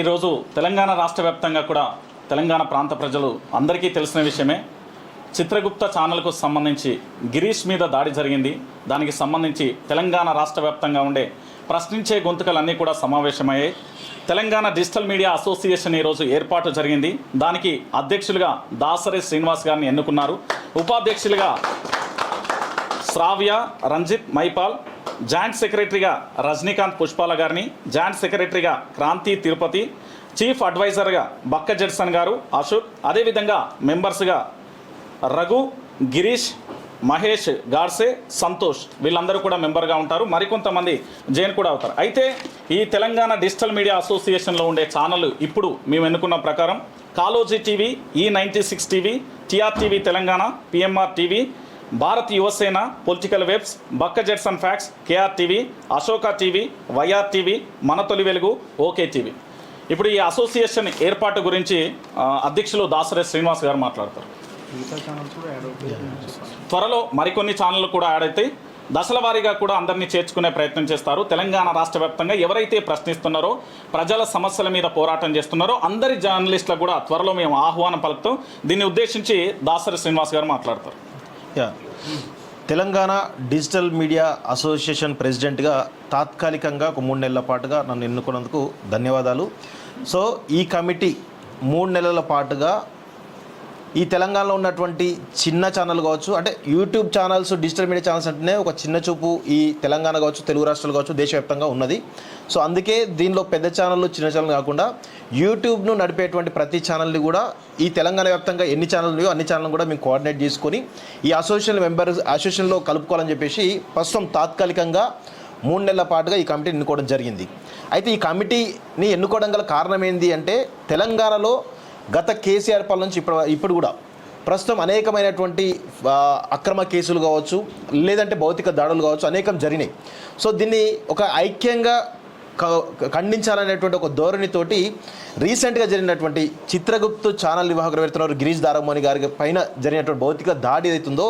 ఈరోజు తెలంగాణ రాష్ట్ర వ్యాప్తంగా కూడా తెలంగాణ ప్రాంత ప్రజలు అందరికీ తెలిసిన విషయమే. చిత్రగుప్త ఛానల్కు సంబంధించి గిరీష్ మీద దాడి జరిగింది. దానికి సంబంధించి తెలంగాణ రాష్ట్ర వ్యాప్తంగా ఉండే ప్రశ్నించే గొంతుకలన్నీ కూడా సమావేశమయ్యాయి. తెలంగాణ డిజిటల్ మీడియా అసోసియేషన్ ఈరోజు ఏర్పాటు జరిగింది. దానికి అధ్యక్షులుగా దాసరి శ్రీనివాస్ గారిని ఎన్నుకున్నారు. ఉపాధ్యక్షులుగా శ్రావ్య, రంజిత్, మైపాల్, జాయింట్ సెక్రటరీగా రజనీకాంత్ పుష్పాల గారిని, జాయింట్ సెక్రటరీగా క్రాంతి తిరుపతి, చీఫ్ అడ్వైజర్గా బక్క జడ్సన్ గారు, అశోక్, అదేవిధంగా మెంబర్స్గా రఘు, గిరీష్, మహేష్, గాడ్సే, సంతోష్ వీళ్ళందరూ కూడా మెంబర్గా ఉంటారు. మరికొంతమంది జైన్ కూడా అవుతారు. అయితే ఈ తెలంగాణ డిజిటల్ మీడియా అసోసియేషన్లో ఉండే ఛానళ్ళు ఇప్పుడు మేము ఎన్నుకున్న ప్రకారం Kaloji TV, E96 TV, TR TV Telangana, PMR TV, Bharat Yuvasena, political webs, Bakka Judson facts, KR TV, Ashoka TV, YR TV, Mana Tholi వెలుగు, OK టీవీ. ఇప్పుడు ఈ అసోసియేషన్ ఏర్పాటు గురించి అధ్యక్షులు దాసరి శ్రీనివాస్ గారు మాట్లాడతారు. త్వరలో మరికొన్ని ఛానళ్ళు కూడా యాడ్ అవుతాయి. దశల వారీగా కూడా అందరినీ చేర్చుకునే ప్రయత్నం చేస్తారు. తెలంగాణ రాష్ట్ర వ్యాప్తంగా ఎవరైతే ప్రశ్నిస్తున్నారో, ప్రజల సమస్యల మీద పోరాటం చేస్తున్నారో అందరి జర్నలిస్టులకు కూడా త్వరలో మేము ఆహ్వానం పలుకుతాం. దీన్ని ఉద్దేశించి దాసరి శ్రీనివాస్ గారు మాట్లాడతారు. తెలంగాణ డిజిటల్ మీడియా అసోసియేషన్ ప్రెసిడెంట్గా తాత్కాలికంగా ఒక 3 నెలల పాటుగా నన్ను ఎన్నుకున్నందుకు ధన్యవాదాలు. సో ఈ కమిటీ 3 నెలల పాటుగా ఈ తెలంగాణలో ఉన్నటువంటి చిన్న ఛానల్ కావచ్చు, అంటే YouTube channels, digital media channels అంటేనే ఒక చిన్న చూపు ఈ తెలంగాణ కావచ్చు, తెలుగు రాష్ట్రాలు కావచ్చు, దేశవ్యాప్తంగా ఉన్నది. సో అందుకే దీనిలో పెద్ద ఛానళ్ళు, చిన్న ఛానల్ కాకుండా యూట్యూబ్ను నడిపేటువంటి ప్రతి ఛానల్ని కూడా ఈ తెలంగాణ వ్యాప్తంగా ఎన్ని ఛానల్ ఉన్నాయో అన్ని ఛానల్ కూడా మేము కోఆర్డినేట్ చేసుకొని ఈ అసోసియేషన్లో కలుపుకోవాలని చెప్పేసి ప్రస్తుతం తాత్కాలికంగా 3 నెలల పాటుగా ఈ కమిటీని ఎన్నుకోవడం జరిగింది. అయితే ఈ కమిటీని ఎన్నుకోవడం గల కారణం ఏంటి అంటే, తెలంగాణలో గత కేసీఆర్ పాలన నుంచి ఇప్పుడు కూడా ప్రస్తుతం అనేకమైనటువంటి అక్రమ కేసులు కావచ్చు, లేదంటే భౌతిక దాడులు కావచ్చు, అనేకం జరిగినాయి. సో దీన్ని ఒక ఐక్యంగా ఖండించాలనేటువంటి ఒక ధోరణితోటి రీసెంట్గా జరిగినటువంటి చిత్రగుప్తు ఛానల్ నిర్వాహకులు పెడుతున్నారు గిరీష్ దారమోని గారి పైన జరిగినటువంటి భౌతిక దాడి ఏదైతుందో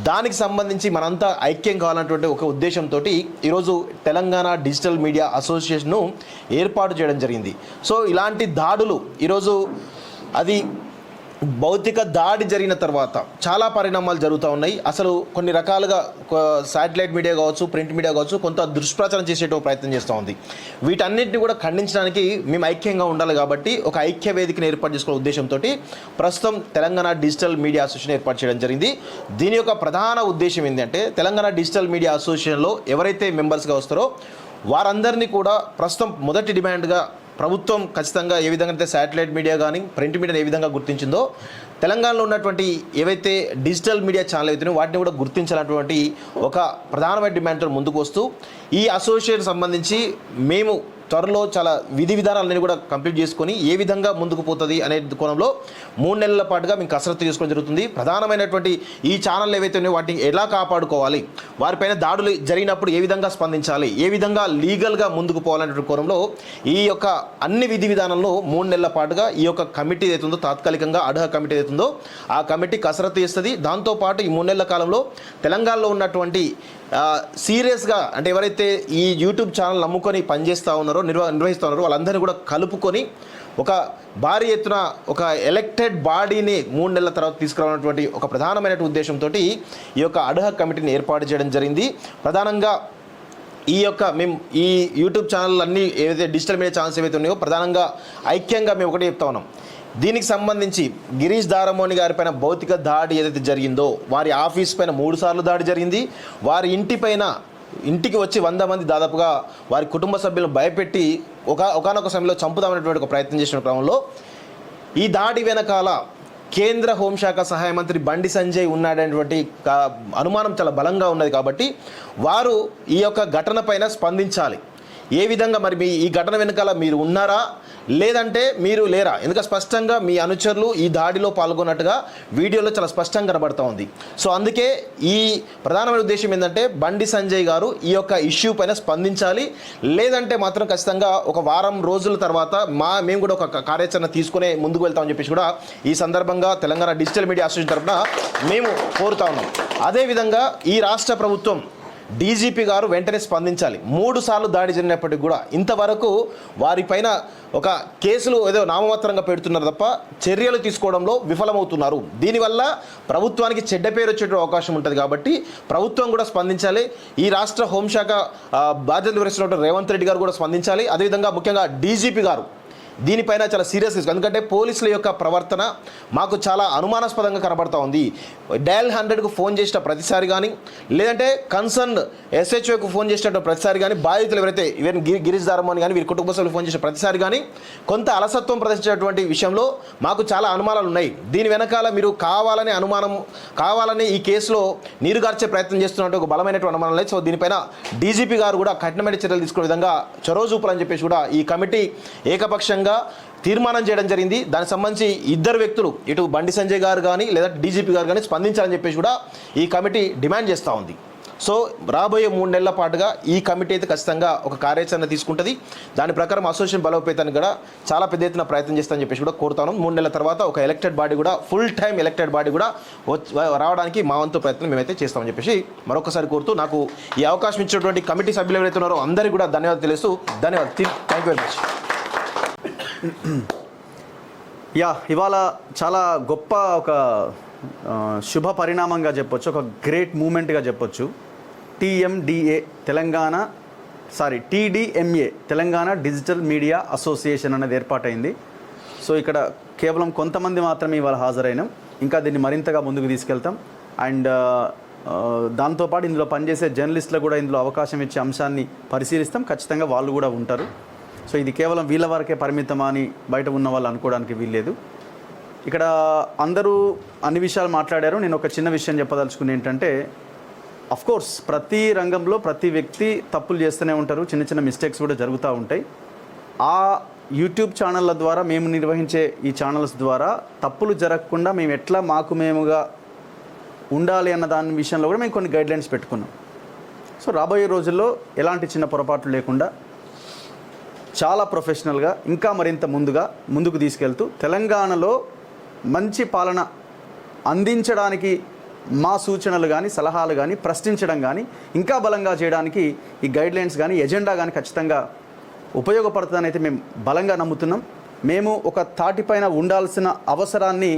దానికి సంబంధించి మనంతా ఐక్యం కావాలన్నటువంటి ఒక ఉద్దేశంతో ఈరోజు తెలంగాణ డిజిటల్ మీడియా అసోసియేషన్ను ఏర్పాటు చేయడం జరిగింది. సో ఇలాంటి దాడులు ఈరోజు అది భౌతిక దాడి జరిగిన తర్వాత చాలా పరిణామాలు జరుగుతూ ఉన్నాయి. అసలు కొన్ని రకాలుగా శాటిలైట్ మీడియా కావచ్చు, ప్రింట్ మీడియా కావచ్చు, కొంత దుష్ప్రచారం చేసేట ప్రయత్నం చేస్తూ ఉంది. వీటన్నిటిని కూడా ఖండించడానికి మేము ఐక్యంగా ఉండాలి కాబట్టి ఒక ఐక్య వేదికను ఏర్పాటు చేసుకునే ఉద్దేశంతో ప్రస్తుతం తెలంగాణ డిజిటల్ మీడియా అసోసియేషన్ ఏర్పాటు చేయడం జరిగింది. దీని యొక్క ప్రధాన ఉద్దేశం ఏంటంటే, తెలంగాణ డిజిటల్ మీడియా అసోసియేషన్లో ఎవరైతే మెంబర్స్గా వస్తారో వారందరినీ కూడా ప్రస్తుతం మొదటి డిమాండ్గా ప్రభుత్వం ఖచ్చితంగా ఏ విధంగా అయితే శాటిలైట్ మీడియా కానీ ప్రింట్ మీడియాని ఏ విధంగా గుర్తించిందో, తెలంగాణలో ఉన్నటువంటి ఏవైతే డిజిటల్ మీడియా ఛానల్ అవుతున్నాయో వాటిని కూడా గుర్తించాలన్నటువంటి ఒక ప్రధానమైన డిమాండ్తో ముందుకు వస్తూ ఈ అసోసియేషన్ సంబంధించి మేము త్వరలో చాలా విధి విధానాలన్నీ కూడా కంప్లీట్ చేసుకొని ఏ విధంగా ముందుకు పోతుంది అనే కోణంలో 3 నెలల పాటుగా మేము కసరత్తు చేసుకోవడం జరుగుతుంది. ప్రధానమైనటువంటి ఈ ఛానల్ ఏవైతే ఉన్నాయో వాటిని ఎలా కాపాడుకోవాలి, వారిపైన దాడులు జరిగినప్పుడు ఏ విధంగా స్పందించాలి, ఏ విధంగా లీగల్గా ముందుకు పోవాలనే కోణంలో ఈ యొక్క అన్ని విధి విధానాలను 3 నెలల పాటుగా ఈ యొక్క కమిటీ ఏదైతుందో, తాత్కాలికంగా అడ్హా కమిటీ ఏదైతుందో ఆ కమిటీ కసరత్తు చేస్తుంది. దాంతోపాటు ఈ 3 నెలల కాలంలో తెలంగాణలో ఉన్నటువంటి సీరియస్గా అంటే ఎవరైతే ఈ యూట్యూబ్ ఛానల్ నమ్ముకొని పనిచేస్తూ ఉన్నారో, నిర్వహిస్తూ ఉన్నారో వాళ్ళందరినీ కూడా కలుపుకొని ఒక భారీ ఎత్తున ఒక ఎలక్టెడ్ బాడీని 3 నెలల తర్వాత తీసుకురావాలన్నటువంటి ఒక ప్రధానమైన ఉద్దేశంతో ఈ యొక్క అడ్హా కమిటీని ఏర్పాటు చేయడం జరిగింది. ప్రధానంగా మేము ఈ యూట్యూబ్ ఛానల్ అన్నీ ఏవైతే డిజిటల్ మీడియా ఛానల్స్ ఏవైతే ఉన్నాయో ప్రధానంగా ఐక్యంగా మేము ఒకటి చెప్తా ఉన్నాం. దీనికి సంబంధించి గిరీష్ దారమోని గారి పైన భౌతిక దాడి ఏదైతే జరిగిందో, వారి ఆఫీస్ పైన 3 సార్లు దాడి జరిగింది. వారి ఇంటికి వచ్చి 100 మంది దాదాపుగా వారి కుటుంబ సభ్యులను భయపెట్టి ఒకానొక సమయంలో చంపుదామనేటువంటి ఒక ప్రయత్నం చేసిన క్రమంలో ఈ దాడి వెనకాల కేంద్ర హోంశాఖ సహాయ మంత్రి బండి సంజయ్ ఉన్నాడనేటువంటి అనుమానం చాలా బలంగా ఉన్నది. కాబట్టి వారు ఈ యొక్క ఘటన పైన స్పందించాలి. ఏ విధంగా మరి ఈ ఘటన వెనకాల మీరు ఉన్నారా లేదంటే మీరు లేరా? ఎందుకంటే స్పష్టంగా మీ అనుచరులు ఈ దాడిలో పాల్గొన్నట్టుగా వీడియోలో చాలా స్పష్టంగా కనబడుతూ ఉంది. సో అందుకే ఈ ప్రధానమైన ఉద్దేశం ఏంటంటే, బండి సంజయ్ గారు ఈ యొక్క ఇష్యూ పైన స్పందించాలి. లేదంటే మాత్రం ఖచ్చితంగా ఒక వారం రోజుల తర్వాత మేము కూడా ఒక కార్యాచరణ తీసుకునే ముందుకు వెళ్తామని చెప్పేసి కూడా ఈ సందర్భంగా తెలంగాణ డిజిటల్ మీడియా అసోసియేషన్ తరఫున మేము కోరుతా ఉన్నాం. అదేవిధంగా ఈ రాష్ట్ర ప్రభుత్వం డీజీపీ గారు వెంటనే స్పందించాలి. 3 సార్లు దాడి జరిగినప్పటికీ కూడా ఇంతవరకు వారిపైన ఒక కేసులు ఏదో నామమాత్రంగా పెడుతున్నారు తప్ప చర్యలు తీసుకోవడంలో విఫలమవుతున్నారు. దీనివల్ల ప్రభుత్వానికి చెడ్డ పేరు వచ్చే అవకాశం ఉంటుంది. కాబట్టి ప్రభుత్వం కూడా స్పందించాలి. ఈ రాష్ట్ర హోంశాఖ బాధ్యతలు వహిస్తున్న రేవంత్ రెడ్డి గారు కూడా స్పందించాలి. అదేవిధంగా ముఖ్యంగా డీజీపీ గారు దీనిపైన చాలా సీరియస్, ఎందుకంటే పోలీసుల యొక్క ప్రవర్తన మాకు చాలా అనుమానాస్పదంగా కనబడుతూ ఉంది. డయల్ 100కు ఫోన్ చేసిన ప్రతిసారి కానీ, లేదంటే కన్సర్న్ SHOకు ఫోన్ చేసినట్టు ప్రతిసారి కానీ, బాధితులు ఎవరైతే ఈవెన్ గిరీష్ దారమోహన్ కానీ వీరి కుటుంబ సభ్యులు ఫోన్ చేసిన ప్రతిసారి కానీ కొంత అలసత్వం ప్రదర్శించినటువంటి విషయంలో మాకు చాలా అనుమానాలు ఉన్నాయి. దీని వెనకాల మీరు కావాలని ఈ కేసులో నీరుగార్చే ప్రయత్నం చేస్తున్నట్టు ఒక బలమైనటువంటి అనుమానాలు ఉన్నాయి. సో దీనిపైన డీజీపీ గారు కూడా కఠినమైన చర్యలు తీసుకునే విధంగా చొరవ చూపాలని చెప్పేసి కూడా ఈ కమిటీ ఏకపక్షంగా తీర్మానం చేయడం జరిగింది. దానికి సంబంధించి 2 వ్యక్తులు ఇటు బండి సంజయ్ గారు కానీ లేదా డీజీపీ గారు కానీ స్పందించాలని చెప్పేసి కూడా ఈ కమిటీ డిమాండ్ చేస్తూ ఉంది. సో రాబోయే 3 నెలల పాటుగా ఈ కమిటీ అయితే ఖచ్చితంగా ఒక కార్యాచరణ తీసుకుంటుంది. దాని ప్రకారం అసోసియేషన్ బలోపేతానికి కూడా చాలా పెద్ద ఎత్తున ప్రయత్నం చేస్తామని చెప్పేసి కూడా కోరుతాను. 3 నెలల తర్వాత ఒక ఎలక్టెడ్ బాడీ కూడా ఫుల్ టైం ఎలక్టెడ్ బాడీ కూడా రావడానికి మా వంతు ప్రయత్నం మేమైతే చేస్తామని చెప్పేసి మరొకసారి కోరుతూ నాకు ఈ అవకాశం ఇచ్చినటువంటి కమిటీ సభ్యులు ఎవరైతే ఉన్నారో అందరికీ కూడా ధన్యవాదాలు తెలుస్తూ థ్యాంక్ యూ వెరీ మచ్. ఇవాళ చాలా గొప్ప ఒక శుభ పరిణామంగా చెప్పొచ్చు, ఒక గ్రేట్ మూమెంట్గా చెప్పొచ్చు. TDMA Telangana digital media association అనేది ఏర్పాటైంది. సో ఇక్కడ కేవలం కొంతమంది మాత్రమే ఇవాళ హాజరైనాం. ఇంకా దీన్ని మరింతగా ముందుకు తీసుకెళ్తాం. అండ్ దాంతోపాటు ఇందులో పనిచేసే జర్నలిస్టులకు కూడా ఇందులో అవకాశం ఇచ్చే అంశాన్ని పరిశీలిస్తాం. ఖచ్చితంగా వాళ్ళు కూడా ఉంటారు. సో ఇది కేవలం వీళ్ళ వరకే పరిమితం అని బయట ఉన్న వాళ్ళు అనుకోవడానికి వీల్లేదు. ఇక్కడ అందరూ అన్ని విషయాలు మాట్లాడారు. నేను ఒక చిన్న విషయం చెప్పదలుచుకుని ఏంటంటే, అఫ్కోర్స్ ప్రతి రంగంలో ప్రతి వ్యక్తి తప్పులు చేస్తూనే ఉంటారు, చిన్న చిన్న మిస్టేక్స్ కూడా జరుగుతూ ఉంటాయి. ఆ యూట్యూబ్ ఛానళ్ళ ద్వారా మేము నిర్వహించే ఈ ఛానల్స్ ద్వారా తప్పులు జరగకుండా మేము ఎట్లా మేముగా ఉండాలి అన్న దాని విషయంలో కూడా మేము కొన్ని గైడ్లైన్స్ పెట్టుకున్నాం. సో రాబోయే రోజుల్లో ఎలాంటి చిన్న పొరపాట్లు లేకుండా చాలా ప్రొఫెషనల్గా ఇంకా మరింత ముందుకు తీసుకెళ్తూ తెలంగాణలో మంచి పాలన అందించడానికి మా సూచనలు కానీ సలహాలు కానీ ప్రశ్నించడం కానీ ఇంకా బలంగా చేయడానికి ఈ గైడ్లైన్స్ కానీ ఎజెండా కానీ ఖచ్చితంగా ఉపయోగపడుతుందని అయితే మేము బలంగా నమ్ముతున్నాం. మేము ఒక తాటిపైన ఉండాల్సిన అవసరాన్ని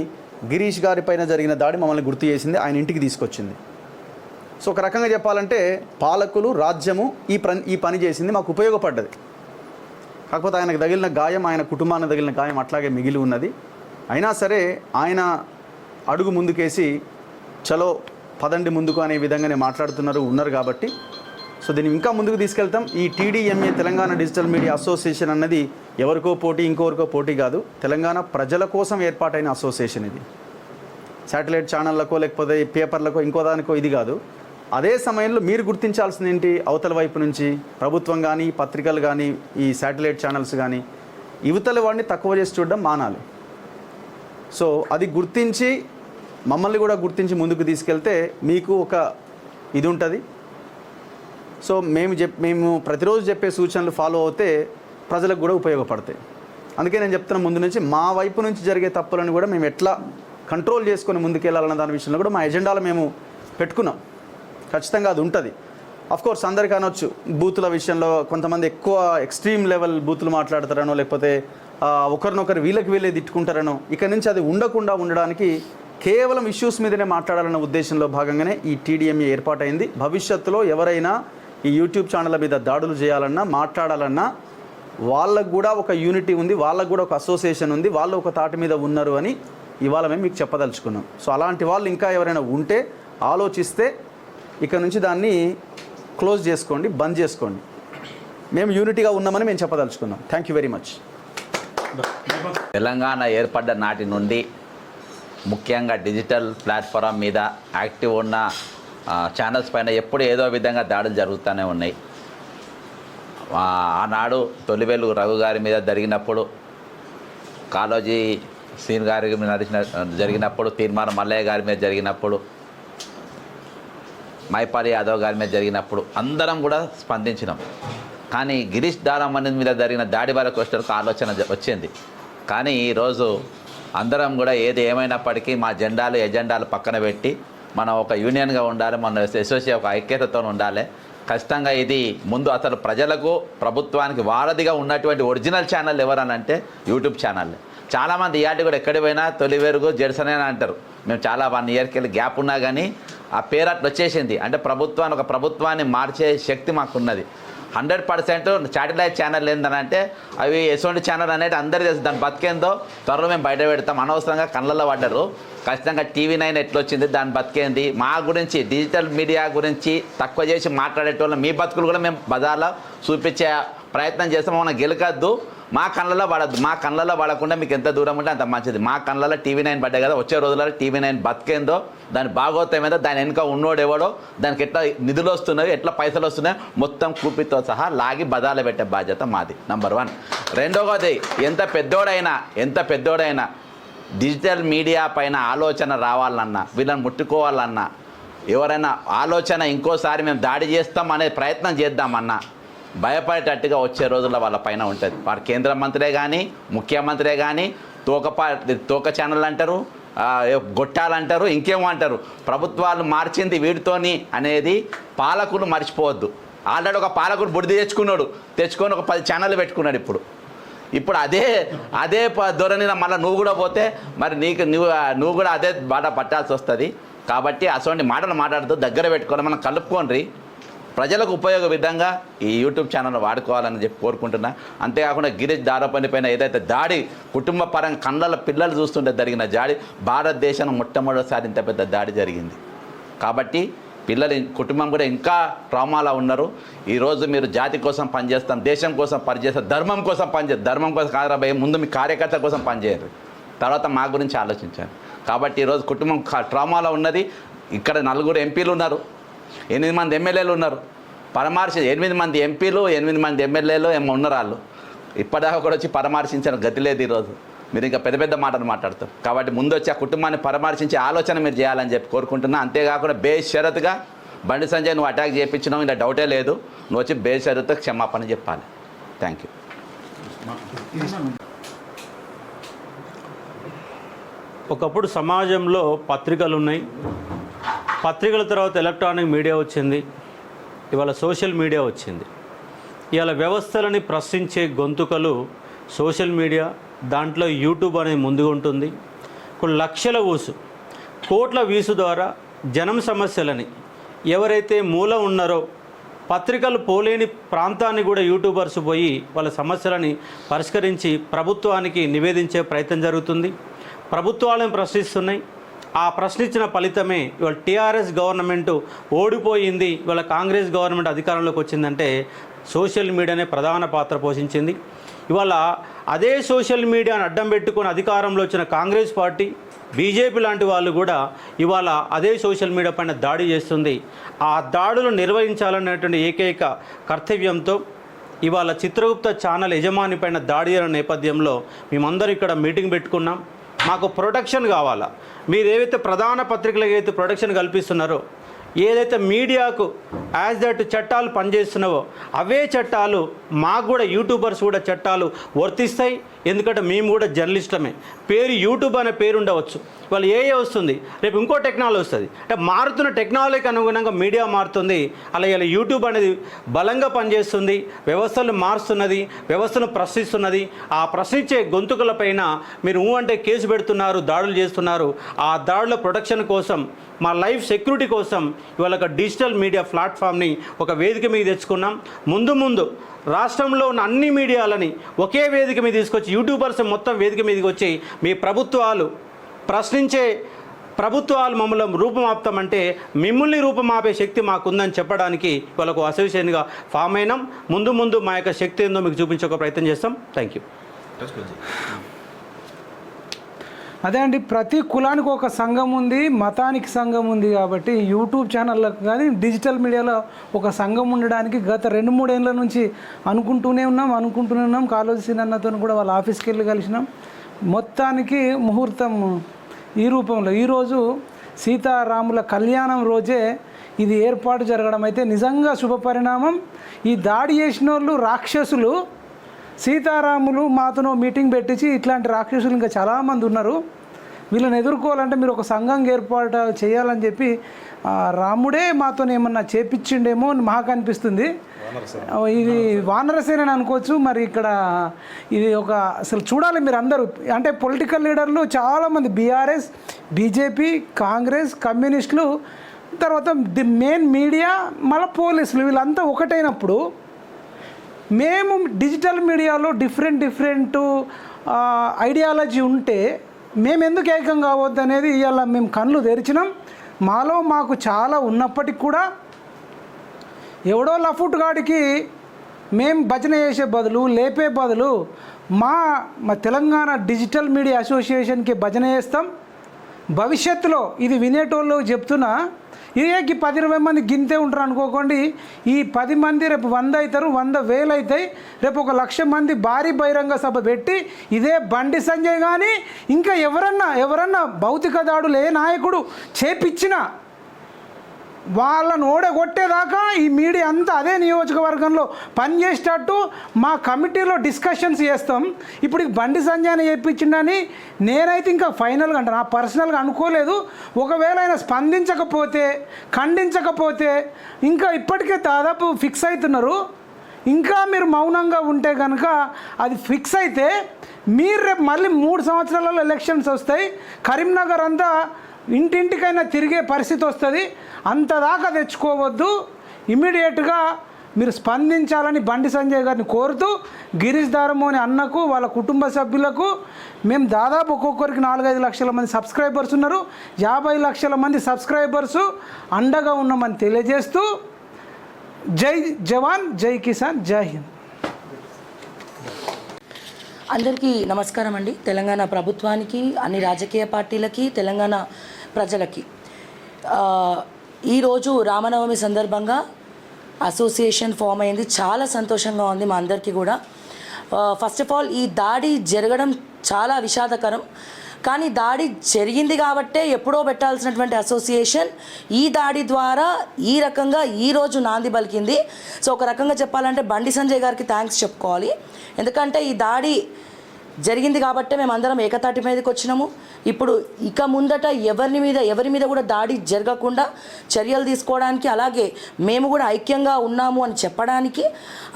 గిరీష్ గారి పైన జరిగిన దాడి మమ్మల్ని గుర్తు చేసింది, ఆయన ఇంటికి తీసుకొచ్చింది. సో ఒక రకంగా చెప్పాలంటే పాలకులు రాజ్యము ఈ పని చేసింది, మాకు ఉపయోగపడ్డది. కాకపోతే ఆయనకు తగిలిన గాయం, ఆయన కుటుంబానికి తగిలిన గాయం అట్లాగే మిగిలి ఉన్నది. అయినా సరే ఆయన అడుగు ముందుకేసి చలో పదండి ముందుకు అనే విధంగానే ఉన్నారు కాబట్టి సో దీన్ని ఇంకా ముందుకు తీసుకెళ్తాం. ఈ TDMA Telangana digital media association అన్నది ఎవరికో పోటీ ఇంకొకరికో పోటీ కాదు, తెలంగాణ ప్రజల కోసం ఏర్పాటైన అసోసియేషన్. ఇది శాటిలైట్ ఛానళ్ళకో లేకపోతే పేపర్లకో ఇంకో దానికో ఇది కాదు. అదే సమయంలో మీరు గుర్తించాల్సింది ఏంటి, అవతల వైపు నుంచి ప్రభుత్వం కానీ పత్రికలు కానీ ఈ శాటిలైట్ ఛానల్స్ కానీ యువతల వాడిని తక్కువ చేసి చూడడం మానాలి. సో అది గుర్తించి మమ్మల్ని కూడా గుర్తించి ముందుకు తీసుకెళ్తే మీకు ఒక ఇది ఉంటుంది. సో మేము ప్రతిరోజు చెప్పే సూచనలు ఫాలో అవుతే ప్రజలకు కూడా ఉపయోగపడతాయి. అందుకే నేను చెప్తున్న ముందు నుంచి మా వైపు నుంచి జరిగే తప్పులను కూడా మేము ఎట్లా కంట్రోల్ చేసుకొని ముందుకెళ్ళాలన్న దాని విషయంలో కూడా మా ఎజెండాలో మేము పెట్టుకున్నాం. ఖచ్చితంగా అది ఉంటుంది. అఫ్కోర్స్ అందరికీ అనొచ్చు, బూతుల విషయంలో కొంతమంది ఎక్కువ ఎక్స్ట్రీమ్ లెవెల్ బూతులు మాట్లాడతారనో లేకపోతే ఒకరినొకరు వీళ్ళే తిట్టుకుంటారనో. ఇక నుంచి అది ఉండడానికి కేవలం ఇష్యూస్ మీదనే మాట్లాడాలన్న ఉద్దేశంలో భాగంగానే ఈ TDMA ఏర్పాటైంది. భవిష్యత్తులో ఎవరైనా ఈ యూట్యూబ్ ఛానళ్ళ మీద దాడులు చేయాలన్నా మాట్లాడాలన్నా వాళ్ళకు కూడా ఒక యూనిటీ ఉంది, వాళ్ళకు కూడా ఒక అసోసియేషన్ ఉంది, వాళ్ళు ఒక తాటి మీద ఉన్నారు అని ఇవాళ మేము మీకు చెప్పదలుచుకున్నాం. సో అలాంటి వాళ్ళు ఇంకా ఎవరైనా ఉంటే ఆలోచిస్తే ఇక నుంచి దాన్ని క్లోజ్ చేసుకోండి, బంద్ చేసుకోండి. మేము యూనిటీగా ఉన్నామని మేము చెప్పదలుచుకున్నాం. Thank you very much. Telangana ఏర్పడ్డ నాటి నుండి ముఖ్యంగా డిజిటల్ ప్లాట్ఫామ్ మీద యాక్టివ్ ఉన్న ఛానల్స్ పైన ఎప్పుడు ఏదో విధంగా దాడులు జరుగుతూనే ఉన్నాయి. ఆనాడు తొలివేలు రఘు గారి మీద జరిగినప్పుడు, కాళోజీ సీన్ గారి మీద జరిగినప్పుడు, తీర్మానం మల్లయ్య గారి మీద జరిగినప్పుడు, మైపాలి యాదవ్ గారి మీద జరిగినప్పుడు అందరం కూడా స్పందించినాం. కానీ గిరీష్ దారమణి మీద జరిగిన దాడి వరకు వచ్చేందుకు ఆలోచన వచ్చింది. కానీ ఈరోజు అందరం కూడా ఏది ఏమైనప్పటికీ మా ఎజెండాలు పక్కన పెట్టి మనం ఒక యూనియన్గా ఉండాలి, మన అసోసియేషన్ ఒక ఐక్యతతో ఉండాలి. ఖచ్చితంగా ఇది ముందు అసలు ప్రజలకు ప్రభుత్వానికి వారధిగా ఉన్నటువంటి ఒరిజినల్ ఛానల్ ఎవరనంటే యూట్యూబ్ ఛానల్. చాలామంది ఇయాటి కూడా ఎక్కడికి పోయినా తొలి వెలుగు జెర్సన్ అని అంటారు. మేము చాలా 1 ఇయర్కి వెళ్ళి గ్యాప్ ఉన్నా కానీ ఆ పేరు అట్లా వచ్చేసింది. అంటే ఒక ప్రభుత్వాన్ని మార్చే శక్తి మాకున్నది. 100% శాటిలైట్ ఛానల్ ఏంటంటే అవి ఎటువంటి ఛానల్ అనేది అందరికీ తెలుసు. దాని బతికేందో త్వరలో మేము బయట పెడతాం. అనవసరంగా కళ్ళల్లో పడ్డారు. ఖచ్చితంగా TV9 ఎట్లా వచ్చింది, దాని బతికేంది, మా గురించి డిజిటల్ మీడియా గురించి తక్కువ చేసి మాట్లాడేటోళ్ళం మీ బతుకులు కూడా మేము బజార్లో చూపించే ప్రయత్నం చేస్తాం. మనం గెలకద్దు, మా కళ్ళలో పడద్దు. మా కళ్ళలో పడకుండా మీకు ఎంత దూరం ఉంటే అంత మంచిది. మా కళ్ళలో TV9 పడ్డాయి కదా, వచ్చే రోజులలో TV9 బతికేందో, దాని భాగోతం ఏదో, దాని వెనుక ఉన్నోడు ఎవడో, దానికి ఎట్లా నిధులు వస్తున్నాయి, ఎట్లా పైసలు వస్తున్నాయి మొత్తం కూపితో సహా లాగి బజార్లో పెట్టే బాధ్యత మాది. నంబర్ 1. రెండవది, ఎంత పెద్దోడైనా డిజిటల్ మీడియా పైన ఆలోచన రావాలన్నా, వీళ్ళని ముట్టుకోవాలన్నా, ఎవరైనా ఆలోచన ఇంకోసారి మేము దాడి చేస్తాం అనే ప్రయత్నం చేద్దామన్నా భయపడేటట్టుగా వచ్చే రోజుల్లో వాళ్ళ పైన ఉంటుంది. వారు కేంద్ర మంత్రే కానీ, ముఖ్యమంత్రే కానీ తోక ఛానల్ అంటారు, గొట్టాలంటారు, ఇంకేమో అంటారు. ప్రభుత్వాలు మార్చింది వీటితోని అనేది పాలకులు మర్చిపోవద్దు. ఆల్రెడీ ఒక పాలకుడు బుడిది తెచ్చుకొని ఒక 10 ఛానళ్ళు పెట్టుకున్నాడు. ఇప్పుడు అదే ధోరణిలో మళ్ళీ నువ్వు కూడా పోతే మరి నువ్వు కూడా అదే బాట పట్టాల్సి వస్తుంది. కాబట్టి అటువంటి మాటలు మాట్లాడుతూ దగ్గర పెట్టుకొని మనం కలుపుకోండి. ప్రజలకు ఉపయోగ విధంగా ఈ యూట్యూబ్ ఛానల్ వాడుకోవాలని చెప్పి కోరుకుంటున్నా. అంతేకాకుండా గిరీష్ దారపని పైన ఏదైతే దాడి కుటుంబ పరంగా కళ్ళ పిల్లలు చూస్తుంటే జరిగిన దాడి, భారతదేశంలో మొట్టమొదటిసారి ఇంత పెద్ద దాడి జరిగింది. కాబట్టి కుటుంబం కూడా ఇంకా ట్రామాలో ఉన్నారు. ఈరోజు మీరు జాతి కోసం పనిచేస్తాం, దేశం కోసం పనిచేస్తాం, ధర్మం కోసం పనిచేస్తారు. ధర్మం కోసం కాదు, ముందు మీ కార్యకర్త కోసం పనిచేయరు, తర్వాత మా గురించి ఆలోచించారు. కాబట్టి ఈరోజు కుటుంబం ట్రామాలో ఉన్నది. ఇక్కడ 4 ఎంపీలు ఉన్నారు, 8 మంది ఎమ్మెల్యేలు ఉన్నారు. 8 మంది ఎంపీలు, 8 మంది ఎమ్మెల్యేలు ఏమో ఉన్నారు. వాళ్ళు ఇప్పటిదాకా కూడా వచ్చి పరామర్శించిన గతి లేదు. ఈరోజు మీరు ఇంకా పెద్ద మాటలు మాట్లాడతారు. కాబట్టి ముందు వచ్చి ఆ కుటుంబాన్ని పరామర్శించే ఆలోచన మీరు చేయాలని చెప్పి కోరుకుంటున్నా. అంతేకాకుండా బేషరతుగా బండి సంజయ్ నువ్వు అటాక్ చేయించినావు, ఇలా డౌటే లేదు. నువ్వు వచ్చి బేషరతుగా క్షమాపణ చెప్పాలి. Thank you. ఒకప్పుడు సమాజంలో పత్రికలు ఉన్నాయి. పత్రికల తర్వాత ఎలక్ట్రానిక్ మీడియా వచ్చింది. ఇవాళ సోషల్ మీడియా వచ్చింది. ఇవాళ వ్యవస్థలని ప్రశ్నించే గొంతుకలు సోషల్ మీడియా, దాంట్లో యూట్యూబ్ అనేది ముందుగా ఉంటుంది. కొన్ని లక్షల ఊసు, కోట్ల వీసు ద్వారా జనం సమస్యలని ఎవరైతే మూల ఉన్నారో, పత్రికలు పోలేని ప్రాంతాన్ని కూడా యూట్యూబర్స్ పోయి వాళ్ళ సమస్యలని పరిష్కరించి ప్రభుత్వానికి నివేదించే ప్రయత్నం జరుగుతుంది. ప్రభుత్వాలను ప్రశ్నిస్తున్నాయి. ఆ ప్రశ్నించిన ఫలితమే ఇవాళ టీఆర్ఎస్ గవర్నమెంట్ ఓడిపోయింది, ఇవాళ కాంగ్రెస్ గవర్నమెంట్ అధికారంలోకి వచ్చిందంటే సోషల్ మీడియానే ప్రధాన పాత్ర పోషించింది. ఇవాళ అదే సోషల్ మీడియాను అడ్డం పెట్టుకొని అధికారంలో వచ్చిన కాంగ్రెస్ పార్టీ, బీజేపీ లాంటి వాళ్ళు కూడా ఇవాళ అదే సోషల్ మీడియా పైన దాడి చేస్తుంది. ఆ దాడులు నిర్వహించాలనేటువంటి ఏకైక కర్తవ్యంతో ఇవాళ చిత్రగుప్త ఛానల్ యజమాని పైన దాడి అయిన నేపథ్యంలో మేమందరం ఇక్కడ మీటింగ్ పెట్టుకున్నాం. మాకు ప్రొటెక్షన్ కావాలా. మీరు ఏవైతే ప్రధాన పత్రికలకు అయితే ప్రొటెక్షన్ కల్పిస్తున్నారో, ఏదైతే మీడియాకు యాజ్ దట్ చట్టాలు పనిచేస్తున్నావో అవే చట్టాలు మాకు కూడా యూట్యూబర్స్ కూడా చట్టాలు వర్తిస్తాయి. ఎందుకంటే మేము కూడా జర్నలిస్టులమే. పేరు యూట్యూబ్ అనే పేరు ఉండవచ్చు, వాళ్ళు ఏ వస్తుంది, రేపు ఇంకో టెక్నాలజీ వస్తుంది. అంటే మారుతున్న టెక్నాలజీకి అనుగుణంగా మీడియా మారుతుంది. అలాగే ఇలా యూట్యూబ్ అనేది బలంగా పనిచేస్తుంది, వ్యవస్థలు మారుస్తున్నది, వ్యవస్థను ప్రశ్నిస్తున్నది. ఆ ప్రశ్నించే గొంతుకలపైన మీరు అంటే కేసు పెడుతున్నారు, దాడులు చేస్తున్నారు. ఆ దాడుల ప్రొటెక్షన్ కోసం, మా లైఫ్ సెక్యూరిటీ కోసం ఇవాళ ఒక డిజిటల్ మీడియా ప్లాట్ఫామ్ని ఒక వేదిక మీద తెచ్చుకున్నాం. ముందు రాష్ట్రంలో ఉన్న అన్ని మీడియాలని ఒకే వేదిక మీద తీసుకొచ్చి యూట్యూబర్స్ మొత్తం వేదిక మీదకి వచ్చి మీ ప్రశ్నించే ప్రభుత్వాలు మమ్మల్ని రూపమాపుతామంటే మిమ్మల్ని రూపమాపే శక్తి మాకుందని చెప్పడానికి వాళ్ళకు అసోసియేషన్గా ఫామ్ అయినాం. ముందు మా యొక్క శక్తి ఏందో మీకు చూపించే ఒక ప్రయత్నం చేస్తాం. Thank you. అదే అండి, ప్రతి కులానికి ఒక సంఘం ఉంది, మతానికి సంఘం ఉంది. కాబట్టి యూట్యూబ్ ఛానళ్ళకు కానీ డిజిటల్ మీడియాలో ఒక సంఘం ఉండడానికి గత 2-3 ఏళ్ళ నుంచి అనుకుంటూనే ఉన్నాం. కాళోజీ సీనన్నతో కూడా వాళ్ళ ఆఫీస్కి వెళ్ళి కలిసినాం. మొత్తానికి ముహూర్తం ఈ రూపంలో ఈరోజు సీతారాముల కళ్యాణం రోజే ఇది ఏర్పాటు జరగడం అయితే నిజంగా శుభపరిణామం. ఈ దాడి చేసిన వాళ్ళు రాక్షసులు. సీతారాములు మాతోనో మీటింగ్ పెట్టించి ఇట్లాంటి రాక్షసులు ఇంకా చాలామంది ఉన్నారు. వీళ్ళని ఎదుర్కోవాలంటే మీరు ఒక సంఘం ఏర్పాటు చేయాలని చెప్పి రాముడే మాతో ఏమన్నా చేపించిండేమో అని మాకు అనిపిస్తుంది. ఇది వానరసేన అని అనుకోవచ్చు. మరి ఇక్కడ ఇది ఒక అసలు చూడాలి మీరు అందరూ, అంటే పొలిటికల్ లీడర్లు చాలామంది బీఆర్ఎస్, బీజేపీ, కాంగ్రెస్, కమ్యూనిస్టులు, తర్వాత ది మెయిన్ మీడియా, మళ్ళీ పోలీసులు, వీళ్ళంతా ఒకటైనప్పుడు మేము డిజిటల్ మీడియాలో డిఫరెంట్ ఐడియాలజీ ఉంటే మేము ఎందుకు ఏకం కావద్దు అనేది ఇవాళ మేము కళ్ళు తెరిచినాం. మాలో మాకు చాలా ఉన్నప్పటికి కూడా ఎవడో లఫుట్ గాడికి మేము భజన చేసే బదులు, లేపే బదులు మా తెలంగాణ డిజిటల్ మీడియా అసోసియేషన్కి భజన చేస్తాం. భవిష్యత్తులో ఇది వినేటోళ్ళు చెప్తున్నా, ఇదేకి 10-20 మంది గింతే ఉంటారు అనుకోకండి. ఈ 10 మంది రేపు 100 అవుతారు, 100,000 అవుతాయి. రేపు 1,00,000 మంది భారీ బహిరంగ సభ పెట్టి ఇదే బండి సంజయ్ కానీ ఇంకా ఎవరన్నా భౌతిక దాడులు ఏ నాయకుడు చేపిచ్చినా వాళ్ళను ఓడగొట్టేదాకా ఈ మీడియా అంతా అదే నియోజకవర్గంలో పనిచేసేటట్టు మా కమిటీలో డిస్కషన్స్ చేస్తాం. ఇప్పుడు ఇది బండి సంజయ్ చేయించిండని నేనైతే ఇంకా ఫైనల్గా అంటే నా పర్సనల్గా అనుకోలేదు. ఒకవేళ ఆయన స్పందించకపోతే, ఖండించకపోతే ఇంకా ఇప్పటికే దాదాపు ఫిక్స్ అవుతున్నారు. ఇంకా మీరు మౌనంగా ఉంటే కనుక అది ఫిక్స్ అయితే మీరు రేపు మళ్ళీ 3 సంవత్సరాలలో ఎలక్షన్స్ వస్తాయి. కరీంనగర్ అంతా ఇంటింటికైనా తిరిగే పరిస్థితి వస్తుంది. అంతదాకా తెచ్చుకోవద్దు. ఇమీడియట్గా మీరు స్పందించాలని బండి సంజయ్ గారిని కోరుతూ, గిరీష్ దారమోని అన్నకు, వాళ్ళ కుటుంబ సభ్యులకు, మేము దాదాపు ఒక్కొక్కరికి 4-5 లక్షల మంది సబ్స్క్రైబర్స్ ఉన్నారు, 50 లక్షల మంది సబ్స్క్రైబర్సు అండగా ఉన్నామని తెలియజేస్తూ, జై జవాన్, జై కిసాన్, జై హింద్. అందరికీ నమస్కారం అండి. తెలంగాణ ప్రభుత్వానికి, అన్ని రాజకీయ పార్టీలకి, తెలంగాణ ప్రజలకి ఈరోజు రామనవమి సందర్భంగా అసోసియేషన్ ఫామ్ అయింది. చాలా సంతోషంగా ఉంది మా అందరికీ కూడా. ఫస్ట్ ఆఫ్ ఆల్ ఈ దాడి జరగడం చాలా విషాదకరం. కానీ దాడి జరిగింది కాబట్టే ఎప్పుడో పెట్టాల్సినటువంటి అసోసియేషన్ ఈ దాడి ద్వారా ఈ రకంగా ఈరోజు నాంది పలికింది. సో ఒక రకంగా చెప్పాలంటే బండి సంజయ్ గారికి థ్యాంక్స్ చెప్పుకోవాలి. ఎందుకంటే ఈ దాడి జరిగింది కాబట్టే మేము అందరం ఏకతాటి మీదకి వచ్చినాము. ఇప్పుడు ఇక ముందట ఎవరి మీద కూడా దాడి జరగకుండా చర్యలు తీసుకోవడానికి, అలాగే మేము కూడా ఐక్యంగా ఉన్నాము అని చెప్పడానికి,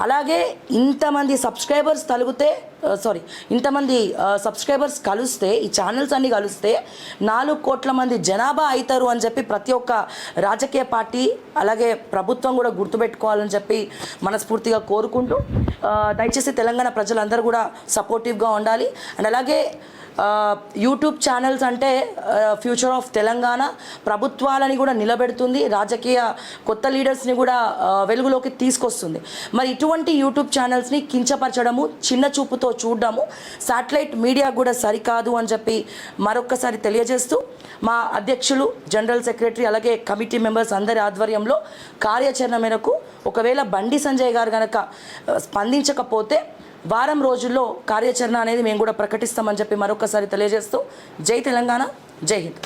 అలాగే ఇంతమంది సబ్స్క్రైబర్స్ కలిస్తే, ఈ ఛానల్స్ అన్నీ కలిస్తే 4 కోట్ల మంది జనాభా అవుతారు అని చెప్పి ప్రతి ఒక్క రాజకీయ పార్టీ అలాగే ప్రభుత్వం కూడా గుర్తుపెట్టుకోవాలని చెప్పి మనస్ఫూర్తిగా కోరుకుంటూ, దయచేసి తెలంగాణ ప్రజలందరూ కూడా సపోర్టివ్గా ఉండాలి. అండ్ అలాగే యూట్యూబ్ ఛానల్స్ అంటే ఫ్యూచర్ ఆఫ్ తెలంగాణ, ప్రభుత్వాలని కూడా నిలబెడుతుంది, రాజకీయ కొత్త లీడర్స్ని కూడా వెలుగులోకి తీసుకొస్తుంది. మరి ఇటువంటి యూట్యూబ్ ఛానల్స్ని కించపరచడము, చిన్న చూపుతో చూడడము శాటిలైట్ మీడియా కూడా సరికాదు అని చెప్పి మరొక్కసారి తెలియజేస్తూ, మా అధ్యక్షులు, జనరల్ సెక్రటరీ అలాగే కమిటీ మెంబర్స్ అందరి ఆధ్వర్యంలో కార్యాచరణ మేరకు ఒకవేళ బండి సంజయ్ గారు కనుక స్పందించకపోతే వారం రోజుల్లో కార్యాచరణ అనేది మేము కూడా ప్రకటిస్తామని చెప్పి మరొకసారి తెలియజేస్తూ, జై తెలంగాణ, జై హింద్.